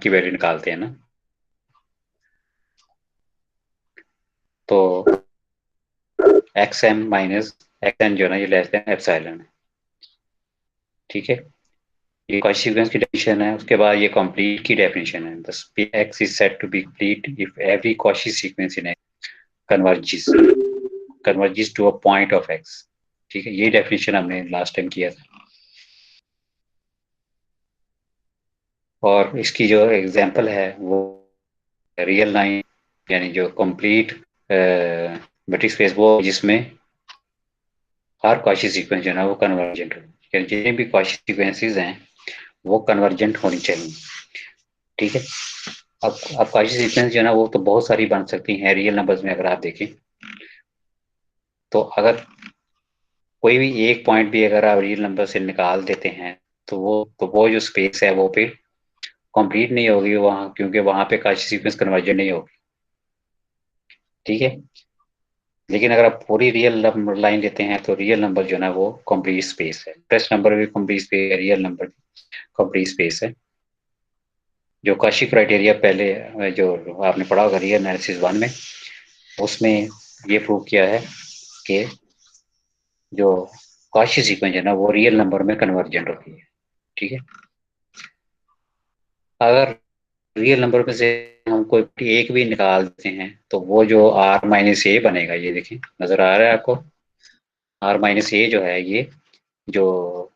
की वैल्यू निकालते हैं ना, तो x m minus x n जो है ना, ये लेस देन एप्सिलॉन है। ठीक है, ये कॉन्सिक्वेंस की डेफिनेशन है। उसके बाद ये कंप्लीट की डेफिनेशन है। The x is said to be complete if every Cauchy sequence in x converges converges to a point of x. ठीक है, ये डेफिनेशन हमने लास्ट टाइम किया था। और इसकी जो एग्जांपल है वो रियल लाइन, यानी जो कंप्लीट मैट्रिक्स स्पेस, वो जिसमें हर कॉची सीक्वेंस जो है ना वो कन्वर्जेंट हो, यानी जितने भी कॉची सीक्वेंसेस हैं वो कन्वर्जेंट होनी चाहिए। ठीक है, अब कॉची सीक्वेंस जो है ना वो तो बहुत सारी बन सकती हैं रियल नंबर्स में। अगर आप देखें तो अगर कोई भी एक पॉइंट भी अगर आप रियल नंबर से निकाल देते हैं तो वो जो स्पेस है वो फिर कंप्लीट नहीं होगी वहाँ, क्योंकि वहाँ पे कॉची सीक्वेंस कन्वर्जन नहीं होगी। ठीक है, लेकिन अगर आप पूरी रियल नंबर लाइन लेते हैं तो रियल नंबर जो है ना वो कंप्लीट स्पेस है। टेस्ट नंबर भी कंप्लीट स्पेस है, रियल नंबर कंप्लीट स्पेस है। जो कॉची क्राइटेरिया पहले जो आपने पढ़ा होगा रियल एनालिसिस 1 में, उसमें ये प्रूव किया है कि जो कॉची सीक्वेंस है ना वो रियल नंबर में कन्वर्जेंट होती है। ठीक है, अगर रियल नंबर में से हम कोई एक भी निकाल देते हैं तो वो जो आर माइनस ए बनेगा, ये देखिए नजर आ रहा है आपको, आर माइनस ए जो है, ये जो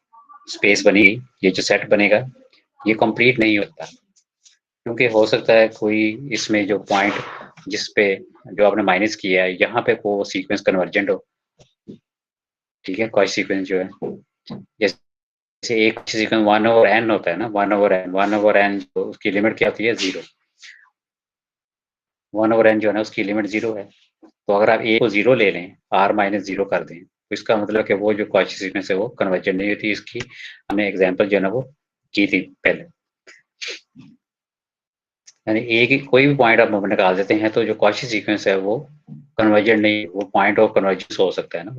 स्पेस बनेगी, ये जो सेट बनेगा, ये कंप्लीट नहीं होता, क्योंकि हो सकता है कोई इसमें जो पॉइंट जिस पे जो आपने माइनस किया है यहाँ पे को सीक्वेंस कन्वर्जेंट हो। ठीक है, कोई सीक्वेंस जो है, जैसे एक सीक्वेंस 1/n होता है ना, 1/n जो उसकी लिमिट क्या होती है, 0। 1/n जो है ना उसकी लिमिट 0 है। तो अगर आप ए को 0 ले लें, आर माइनस 0 कर दें, तो इसका मतलब कि वो जो कॉची सीक्वेंस है वो कन्वर्जेंट नहीं होती। इसकी हमने एग्जांपल जो है ना वो की थी पहले। यानी ए की कोई भी पॉइंट आप निकाल देते हैं तो जो कॉची सीक्वेंस है वो कन्वर्जेंट नहीं, वो पॉइंट ऑफ कन्वर्जेंस हो सकता है ना,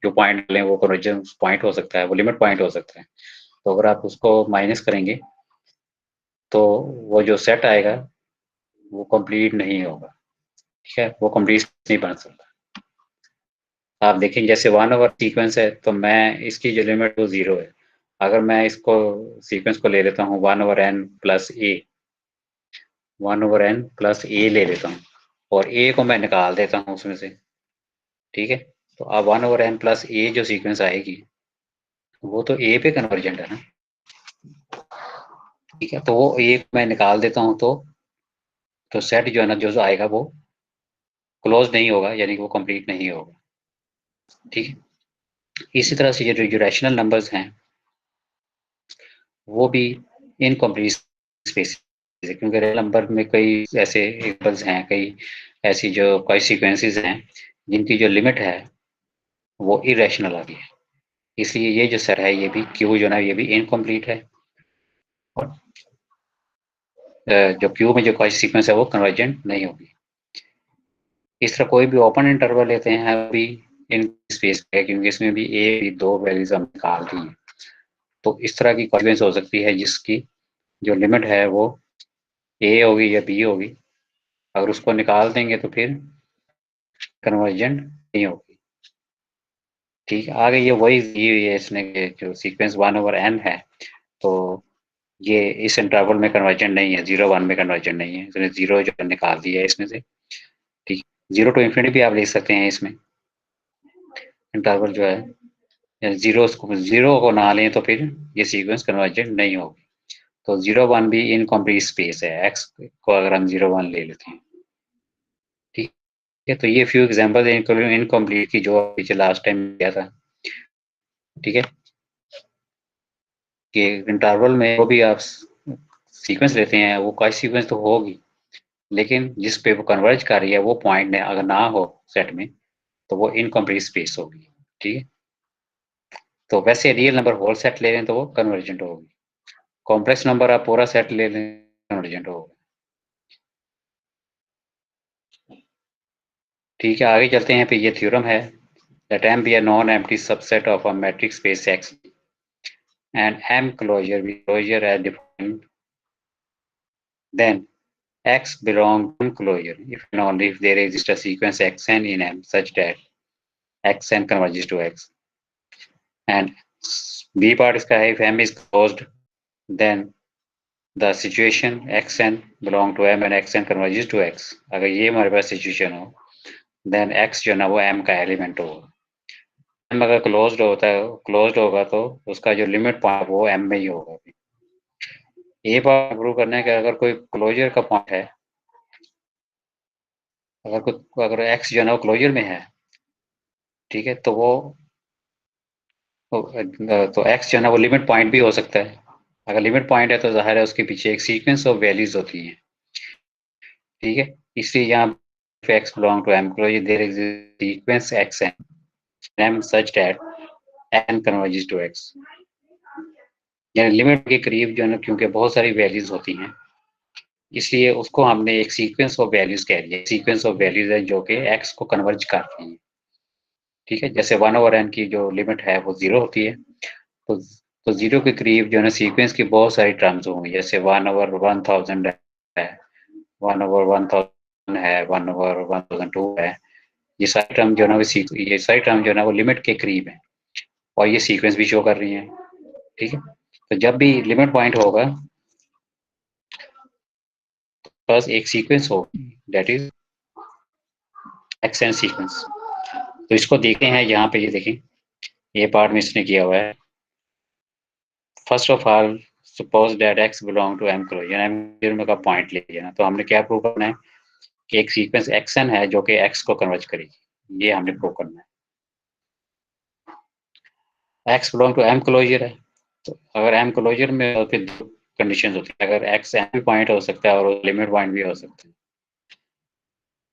जो पॉइंट लें वो कन्वर्जेंस पॉइंट हो सकता है, वो लिमिट पॉइंट हो सकता है। तो अगर आप उसको माइनस करेंगे तो वो जो सेट आएगा वो कंप्लीट नहीं होगा। ठीक है, वो कंप्लीट नहीं बन सकता। आप देखें जैसे 1/, सीक्वेंस है तो मैं इसकी जो लिमिट वो 0 है। अगर मैं इसको सीक्वेंस को ले लेता हूँ 1/n+a ले लेता हूँ और a को मैं निकाल देता हूँ उसमें से। ठीक है, तो अब 1/n+a जो सीक्वेंस आएगी वो तो a पे कन्वर्जेंट है ना। ठीक है, तो वो a को मैं निकाल देता हूँ तो सेट जो है ना जो आएगा वो क्लोज नहीं होगा, यानी कि वो कंप्लीट नहीं होगा। ठीक है, इसी तरह से जो रैशनल नंबर्स हैं वो भी इनकम्प्लीट स्पेस है, क्योंकि रियल नंबर में कई ऐसे एग्जांपल्स हैं, कई ऐसी जो कई सीक्वेंसेस हैं जिनकी जो लिमिट है वो इरेशनल आ गई है। इसलिए ये जो सर है ये भी क्यू जो ना ये भी इनकम्प्लीट है। और जो क्यू में जो कोई सीक्वेंस है वो कन्वर्जेंट नहीं होगी। इस तरह कोई भी ओपन इंटरवल लेते हैं अभी इन स्पेस है, क्योंकि इसमें भी ए भी दो वैल्यूज हम निकाल दी हैं। तो इस तरह की कॉन्सिक्वेंस हो सकती है जिसकी जो लिमिट है वो ए होगी या बी होगी। अगर उसको निकाल देंगे तो फिर कन्वर्जेंट नहीं होगी। ठीक है, आगे ये वही दी हुई है इसने कि जो सीक्वेंस 1/n है तो ये इस इंटरवल में कन्वर्जेंट नहीं है, 0/1 में कन्वर्जेंट नहीं है, इसने 0 जो निकाल दिया है इसमें से। ठीक, 0 टू इन्फिनिटी भी आप ले सकते हैं इसमें इंटरवल जो है, जीरो को ना लें तो फिर ये सीक्वेंस कन्वर्जेंट नहीं होगी। तो 0/1 भी इनकम्प्लीट स्पेस है, एक्स को अगर हम 0/1 ले लेते हैं। ठीक है, तो ये फ्यू एग्जांपल इनकम्प्लीट की जो पीछे लास्ट टाइम किया था। ठीक है, कि इंटरवल में वो भी आप सीक्वेंस लेते हैं, वो कोई सीक्वेंस तो होगी, लेकिन जिस पे वो कन्वर्ज कर रही है वो पॉइंट अगर ना हो सेट में तो वो इनकम्प्लीट स्पेस होगी। ठीक है, तो वैसे रियल नंबर होल सेट ले लें तो वो कन्वर्जेंट होगी, कॉम्प्लेक्स नंबर आप पूरा सेट ले लें कन्वर्जेंट होगा। ठीक है, आगे चलते हैं। फिर ये थ्योरम है, that M be a non-empty subset of a metric space X and M closure be closure as defined then X belong to closure if and only if there exists a sequence xn in M such that xn converges to X. And B part इसका है if M is closed, then the situation xn belong to M and xn converges to X. अगर ये हमारे पास situation हो, then X जो ना वो M का एलिमेंट होगा. M अगर क्लोज्ड होगा तो उसका जो लिमिट पॉइंट वो M में ही होगा. ये बात प्रूव करना है कि अगर कोई क्लोजर का पॉइंट है, अगर एक्स जो है ना वो क्लोजर में है, ठीक है, तो एक्स जो है ना वो लिमिट पॉइंट भी हो सकता है. अगर लिमिट पॉइंट है तो जाहिर है उसके पीछे एक सीक्वेंस ऑफ वैल्यूज होती हैं, ठीक है. इसलिए यहाँ x belong to m closure there exist sequence x m such that n converges to x. यानी लिमिट के करीब जो है ना क्योंकि बहुत सारी वैल्यूज होती हैं, इसलिए उसको हमने एक सीक्वेंस ऑफ वैल्यूज कह दिया. सीक्वेंस ऑफ वैल्यूज है जो कि एक्स को कन्वर्ज करती हैं, ठीक है. जैसे 1/n की जो लिमिट है वो 0 होती है, तो 0 के करीब जो है ना सीक्वेंस की बहुत सारी टर्म्स होंगी. जैसे 1/1000 है, 1/1000 है, 1/1002 है. ये सारी टर्म जो है ना ये सारी टर्म जो है ना वो लिमिट के करीब है और ये सीक्वेंस भी शो कर रही है, ठीक है. तो जब भी लिमिट पॉइंट होगा बस एक सीक्वेंस होगी, दैट इज एक्सएन सीक्वेंस. तो इसको देखते हैं यहाँ पे. ये देखें, ये पार्ट में इसने किया हुआ है. First of all suppose that x belong to m closure, m closure का पॉइंट ले लेना. तो हमने क्या प्रूव करना है कि एक सीक्वेंस एक्सएन है जो कि एक्स को कन्वर्ज करेगी. ये हमने प्रूव करना है. X belong to m closure है, तो अगर एम क्लोजर में फिर दो कंडीशन होती है. अगर एक्स एम पॉइंट हो सकता है और लिमिट पॉइंट भी हो सकता है,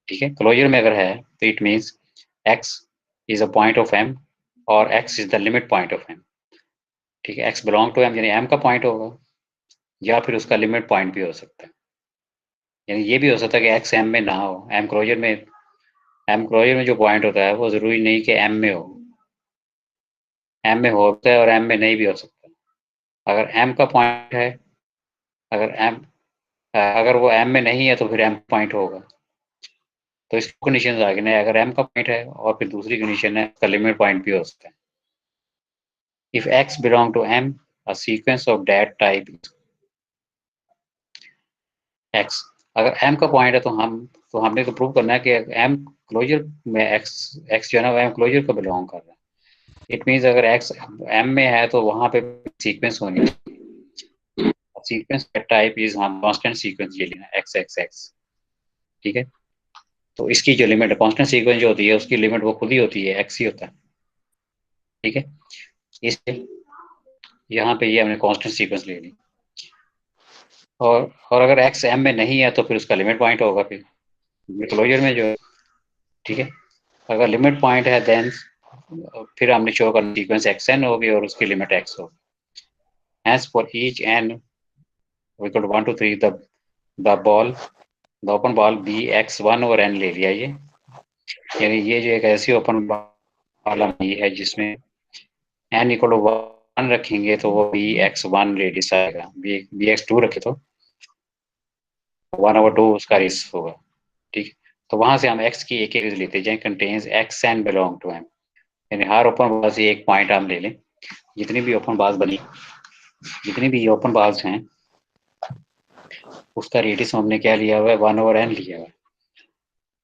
ठीक है. क्लोजर में अगर है तो it means x is a point of M और x is the limit point of M, ठीक है. एक्स बिलोंग टू एम यानी एम का पॉइंट होगा या फिर उसका लिमिट पॉइंट भी हो सकता है. यानी ये भी हो सकता है कि एक्स एम में ना हो. एम क्लोजर में जो पॉइंट होता है वो जरूरी नहीं कि एम में हो. एम में होता है और एम में नहीं भी हो सकता. अगर एम का पॉइंट है, अगर एम अगर वो एम में नहीं है तो फिर एम पॉइंट होगा. तो इस कंडीशन आ गई. अगर एम का पॉइंट है और फिर दूसरी कंडीशन है उसका लिमिट पॉइंट भी हो सकता है. If x belong to m, a sequence of that type x. अगर एम का पॉइंट है तो हमने तो प्रूव करना है कि एम क्लोजर में एक्स एक्स जो है ना एम क्लोजर को बिलोंग कर रहा है. इट मीन्स अगर एक्स एम में है तो वहां पे सीक्वेंस होनी चाहिए. सीक्वेंस का टाइप इज हम कांस्टेंट सीक्वेंस ये लेना एक्स एक्स एक्स, ठीक है. तो इसकी जो लिमिट है कांस्टेंट सीक्वेंस जो होती है उसकी लिमिट वो खुद ही होती है, एक्स ही होता है, ठीक है. इसलिए यहाँ पे ये हमने कांस्टेंट सीक्वेंस ले ली. और अगर एक्स एम में नहीं है तो फिर उसका लिमिट पॉइंट होगा फिर क्लोजर में जो है, ठीक है. अगर लिमिट पॉइंट है देन फिर हमने शो करना सीक्वेंस एक्स एन होगी और उसकी लिमिट एक्स होगी. As for each n equal to 1 to 3 the open ball b x 1 over n ले लिया ये. यानी ये जो एक ऐसी ओपन बॉल है जिसमें n इक्वल टू 1 रखेंगे तो वो बी एक्स 1 रेडियस आएगा. बी एक्स 2 रखे तो 1/2 उसका रेडियस होगा, ठीक है. तो वहां से हम x की एक रेडियस लेते जाए contains x n belong to m. यानी हर ओपन बॉल से एक पॉइंट हम ले लें. जितनी भी ओपन बॉल्स बनी, जितनी भी ओपन बॉल्स हैं उसका रेडियस हमने क्या लिया हुआ है 1/n लिया हुआ है.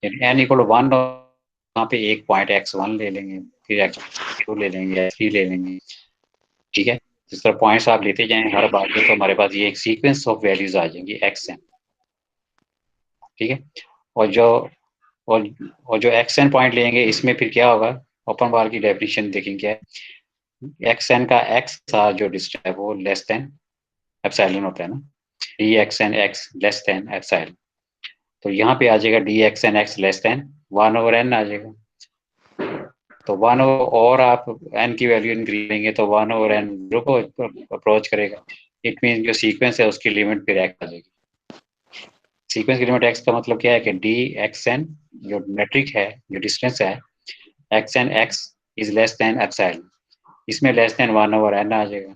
यानी n इक्वल टू 1 वहाँ पे एक पॉइंट x1 ले लेंगे, फिर x2 ले लेंगे, x3 ले लेंगे, ठीक है. जिस तरह पॉइंट्स आप लेते जाएं हर बार में तो हमारे पास ये एक सीक्वेंस ऑफ वैल्यूज आ जाएंगी xn, ठीक है. और जो और, और जो xn पॉइंट लेंगे इसमें फिर क्या होगा, ओपन बार की डेफिनेशन देखेंगे क्या है. xn का x साथ जो डिस्टेंस है वो लेस देन एप्सिलॉन होता है ना. D x n x less than epsilon. तो यहाँ पे आ जाएगा d x n x less than 1/n आ जाएगा. तो 1 और आप n की वैल्यू इंक्रीज करेंगे तो 1/n 0 को अप्रोच करेगा. इट मीन जो सीक्वेंस है उसकी लिमिट फिर एक्स आ जाएगी. सीक्वेंस की लिमिट एक्स का मतलब क्या है कि डी एक्स एन जो मेट्रिक है, जो डिस्टेंस है x n x is less than epsilon, इसमें लेस देन 1/n आ जाएगा.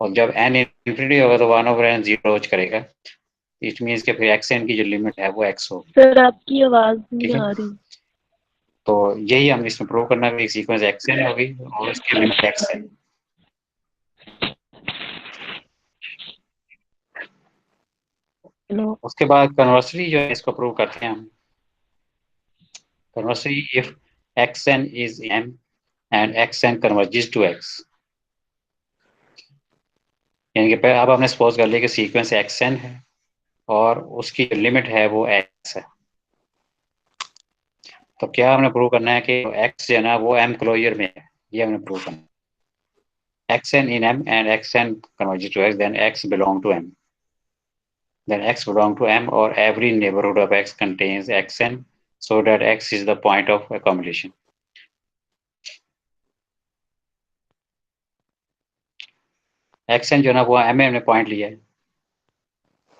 और जब n इंफिनिटी होगा तो 1/n 0 करेगा. इट मीन्स कि फिर एक्स एन की जो लिमिट है वो एक्स होगी। सर आपकी आवाज नहीं ठीक है, आ रही। तो यही हम इसमें प्रूव करना है, सीक्वेंस एक्स एन होगी और उसकी लिमिट एक्स है। हेलो। उसके बाद कन्वर्सली जो है इसको प्रूव करते हैं हम। Conversely if x n is m and x n converges to x, यानी कि अब हमने सपोज कर लिया कि सीक्वेंस एक्स एन है और उसकी लिमिट है वो एक्स है। तो क्या हमने प्रूव करना है कि एक्स जो है ना वो एम क्लोजर में है, ये हमने प्रूव करना है। X n in m and x n converges to x, then x belong to m, then x belong to M, or every neighborhood of x contains xn, so that x is the point of accumulation. xn जो है ना वो m में हमने point लिया है,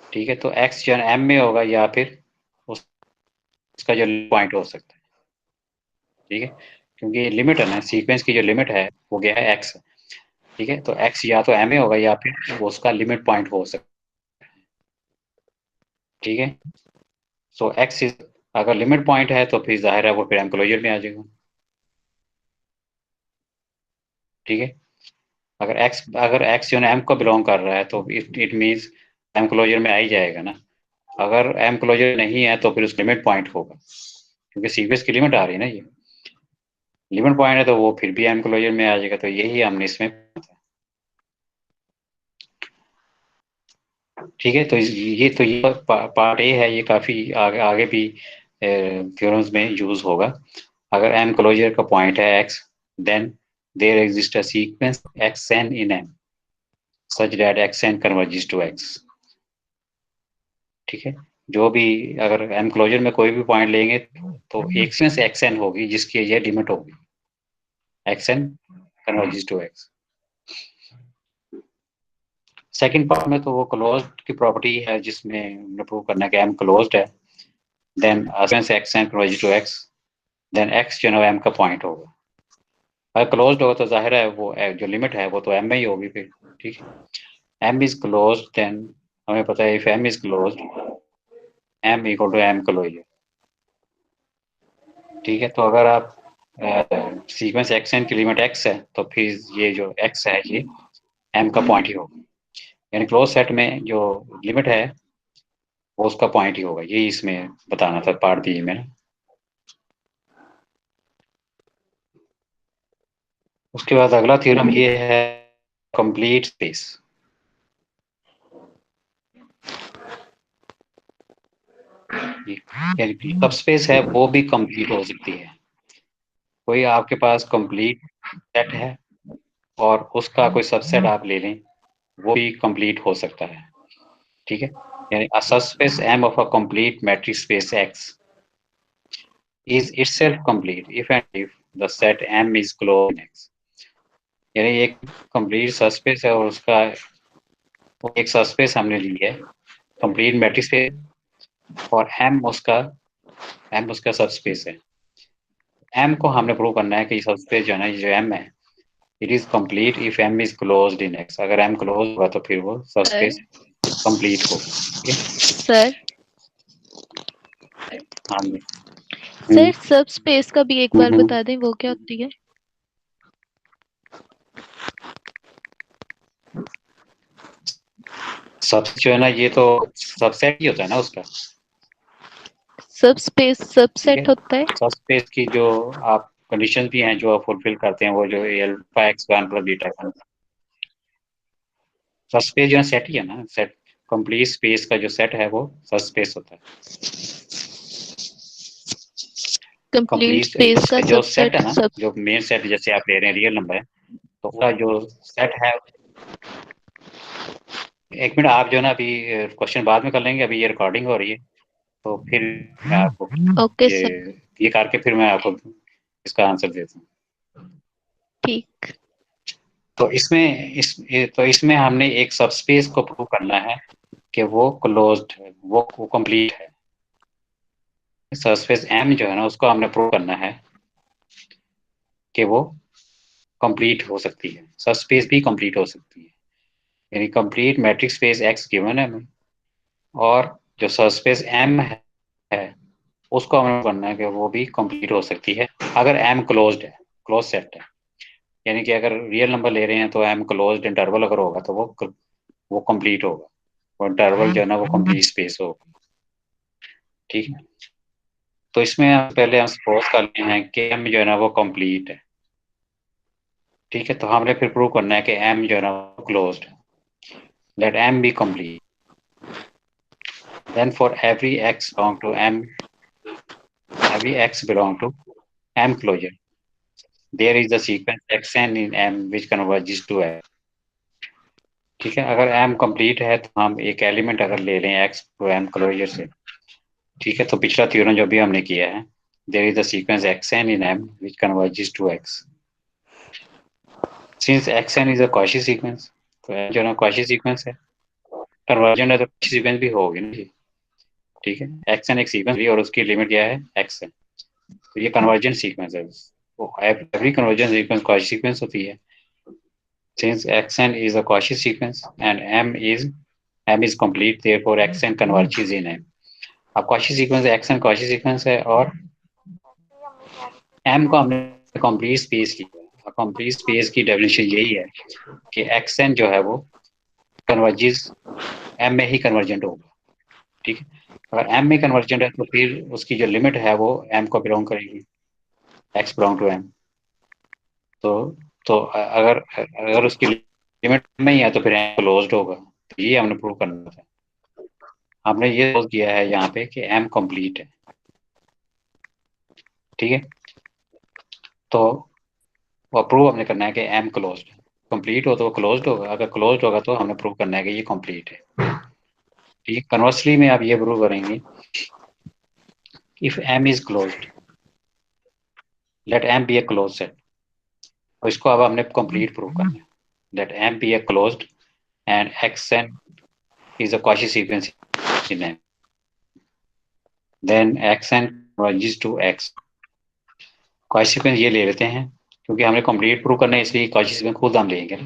ठीक है। तो x जो है m में होगा या फिर उसका जो पॉइंट हो सकता है, ठीक है, क्योंकि लिमिट है ना, सीक्वेंस की जो लिमिट है वो गया है x, ठीक है। तो x या तो m में होगा या फिर वो उसका लिमिट पॉइंट हो सकता है, ठीक है। सो x इज, अगर लिमिट पॉइंट है तो फिर जाहिर है वो फिर m क्लोजर में आ जाएगा, ठीक है। अगर x जो है m को बिलोंग कर रहा है तो इट मीन्स m क्लोजर में आ ही जाएगा ना। अगर m क्लोजर नहीं है तो फिर उस लिमिट पॉइंट होगा, क्योंकि सीक्वेंस की लिमिट आ रही है ना, ये लिमिट पॉइंट है तो वो फिर भी m क्लोजर में आ जाएगा। तो यही हमने इसमें, ठीक है। तो ये पार्ट ए है, ये काफी आगे भी थ्योरम्स में यूज होगा। अगर m क्लोजर का पॉइंट है x, then there exist a sequence xn in m such that xn converges to x, ठीक है। जो भी, अगर m क्लोजर में कोई भी पॉइंट लेंगे तो एक सीक्वेंस xn होगी जिसकी ये लिमिट होगी xn converges to x। Second part में तो वो क्लोज्ड की प्रॉपर्टी है जिसमें हमने प्रूव करना है कि m क्लोज्ड है, then sequence xn converges to x, then x जो है m का पॉइंट होगा। अगर क्लोज्ड होगा तो जाहिर है वो जो लिमिट है वो तो m में ही होगी फिर, ठीक है। m इज क्लोज्ड, देन हमें पता है if m is closed m equal to m closure, ठीक है। तो अगर आप सीक्वेंस एक्स एन की लिमिट x है तो फिर ये जो x है ये m का पॉइंट ही होगा, यानी क्लोज सेट में जो लिमिट है वो उसका पॉइंट ही होगा। यही इसमें बताना था पार्ट बी में ना। उसके बाद अगला थ्योरम ये है कंप्लीट स्पेस, यानी सब स्पेस है वो भी कंप्लीट हो सकती है। कोई आपके पास कंप्लीट सेट है और उसका कोई सबसेट आप ले लें, वो भी कंप्लीट हो सकता है, ठीक है। यानी a subspace M of a complete matrix space X is itself complete if and if the set M is closed in X। यानी एक कंप्लीट सबस्पेस है और उसका एक सबस्पेस हमने ली है कंप्लीट मैट्रिक्स स्पेस, और M उसका सबस्पेस है। M को हमने प्रूव करना है कि सबस्पेस जो है ना, ये जो M है, it is complete if M is closed in X। अगर M क्लोज होगा तो फिर वो सर। सबस्पेस कंप्लीट होगी, ठीक है। सर। हाँ जी। सर सब स्पेस का भी एक बार हम्म। बता दें वो क्या होती है। सब जो है ना ये तो सबसेट ही होता है ना उसका, सब स्पेस ठीक है। सबसेट होता है। सब स्पेस की जो आप कंडीशन भी हैं जो आप फुलफिल करते हैं, वो जो alpha x one plus beta one, सब स्पेस जो है सेट ही है ना, सेट कंप्लीट स्पेस का जो सेट है वो सब स्पेस होता है। कंप्लीट स्पेस का कंप्लीट जो सेट सबसेट है ना, सब। जो मेन सेट जैसे आप ले रहे हैं रियल नंबर है, तो उसका जो सेट है, एक मिनट आप जो है ना अभी क्वेश्चन बाद में कर लेंगे, अभी ये रिकॉर्डिंग हो रही है, तो फिर मैं आपको ओके ये सर। ये करके फिर मैं आपको इसका आंसर देता हूँ। ठीक। तो इसमें हमने एक सबस्पेस को प्रूव करना है कि वो क्लोज्ड है, वो कंप्लीट है। सबस्पेस एम जो है ना उसको हमने प्रूव करना है कि वो कंप्लीट हो सकती है, सबस्पेस भी कंप्लीट हो सकती है। यानी complete matrix space x given है हमें, और जो सबस्पेस एम है उसको हमें करना है कि वो भी कंप्लीट हो सकती है अगर एम क्लोज्ड है, क्लोज सेट है। यानी कि अगर रियल नंबर ले रहे हैं तो एम क्लोज्ड इंटरवल अगर होगा तो वो कंप्लीट होगा, वो इंटरवल जो है ना वो कंप्लीट स्पेस होगा। ठीक है, तो इसमें पहले हम सपोज करते हैं कि एम जो है ना वो कंप्लीट है। ठीक है, तो हमने फिर प्रूव करना है कि एम जो है ना वो क्लोज्ड है। Let m be complete, then for every x belong to m, every x belong to M closure. There is a sequence xn in M which converges to M. ठीक है, अगर M कंप्लीट है तो हम एक element अगर ले लें x to M क्लोजर से, ठीक है, तो पिछला थ्योरम जो भी हमने किया है, there is a sequence xn in M which converges to x. Since xn is a Cauchy sequence, तो M जो है ना Cauchy sequence है, कन्वर्जन है तो Cauchy sequence भी होगी ना जी। ठीक है, xn एक सीक्वेंस भी और उसकी लिमिट क्या है x है, तो ये कन्वर्जेंट सीक्वेंस है। तो every convergent sequence Cauchy sequence होती है। Since Xn is a Cauchy sequence and M is complete, therefore Xn converges in M. अब Cauchy sequence Xn Cauchy sequence है और M को हमने complete space लिया। complete space की डेफिनेशन यही है कि Xn जो है वो converges M में ही कन्वर्जेंट होगा। ठीक है, अगर M में कन्वर्जेंट है तो फिर उसकी जो लिमिट है वो M को बिलोंग करेगी, X बिलोंग टू M। तो अगर अगर उसकी लिमिट में ही है तो फिर M क्लोज्ड होगा। तो ये हमने प्रूव करना था। हमने ये सोच किया है यहाँ पे कि एम कंप्लीट है। ठीक है, तो वो प्रूव हमने करना है कि एम क्लोज्ड है। कंप्लीट हो तो वो क्लोज्ड होगा, अगर क्लोज्ड होगा तो हमने प्रूव करना है कि ये कंप्लीट है। ठीक है, कन्वर्सली में आप ये प्रूव करेंगे, if m is closed let m be a close set. और इसको अब हमने कंप्लीट प्रूव करना है। Let m be a closed and x n is a Cauchy sequence in m, then x n converges to x. Cauchy sequence ये ले लेते हैं क्योंकि हमने कंप्लीट प्रूव करना है, इसलिए Cauchy सीक्वेंस खुद हम लेंगे।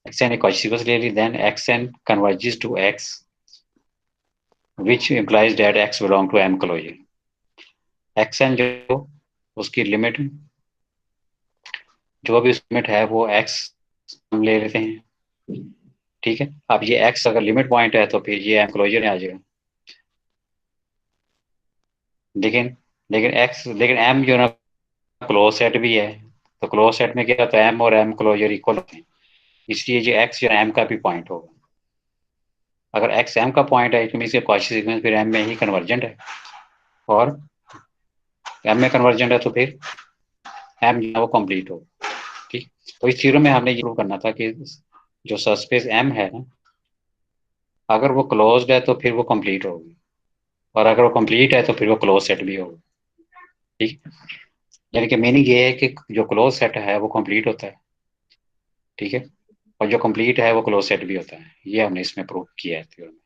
xn एक Cauchy sequence ले ली, then xn converges to x, which implies that x belong to M closure. xn जो उसकी लिमिट, जो भी लिमिट है वो x हम ले लेते हैं। ठीक है, अब ये x अगर लिमिट पॉइंट है तो फिर ये M क्लोजर में आ जाएगा। लेकिन लेकिन M जो ना क्लोज सेट भी है, तो क्लोज सेट में क्या होता है, M और M क्लोजर इक्वल होते हैं, इसलिए जो x जो M का भी पॉइंट होगा। अगर x M का पॉइंट है तो मीन Cauchy सीक्वेंस फिर M में ही कन्वर्जेंट है, और एम में कन्वर्जेंट है तो फिर एम जो है वो कंप्लीट हो। ठीक, तो इस थ्योरम में हमने ये प्रूव करना था कि जो सबस्पेस एम है ना, अगर वो क्लोज्ड है तो फिर वो कंप्लीट होगी, और अगर वो कंप्लीट है तो फिर वो क्लोज सेट भी होगा। ठीक, यानी कि मीनिंग ये है कि जो क्लोज सेट है वो कंप्लीट होता है। ठीक है, और जो कंप्लीट है वो क्लोज सेट भी होता है। ये हमने इसमें प्रूव किया है थ्योरम में।